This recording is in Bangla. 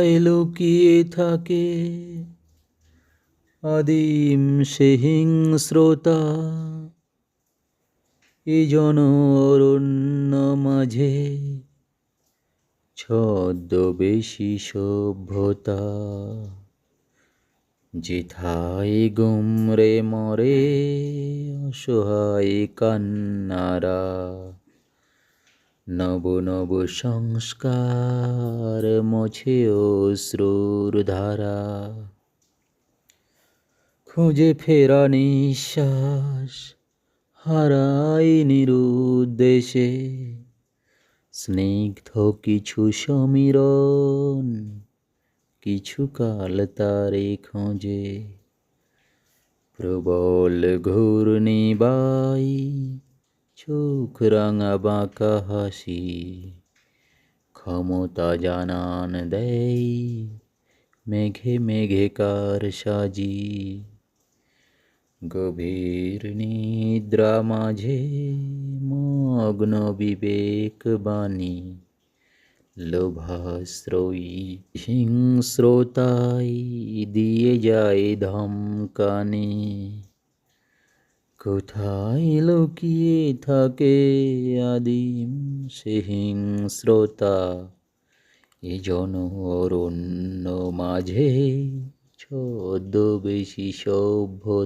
কোথায় লুকিয়ে থাকে আদিম সে হিংস্রতা, এ জন অরণ্য মাঝে ছদ্মবেশী সভ্যতা। যেথায় গুমরে মরে অসহায় কান্নারা, নব নব সংস্কার মোছে অশ্রুর ধারা। খুঁজে ফেরা নিঃশ্বাস হারাই নিরুদ্দেশে, স্নিগ্ধ কিছু সমীরণ কিছুকাল তারে খোঁজে। প্রবল ঘূর্ণিবাই চোখ রাঙা বাঁকা হাসি, ক্ষমতা জানান দেয় মেঘে মেঘে কার সাজি। গভীর নিদ্রা মাঝে মগ্ন বিবেক বাণী, লোভাশ্রয়ী হিংস্রতায় দিয়ে যায় ধমকানি। কোথায় লুকিয়ে থাকে আদিম সে হিংস্রতা, এ জন অরণ্য মাঝে ছদ্মবেশী সভ্যতা।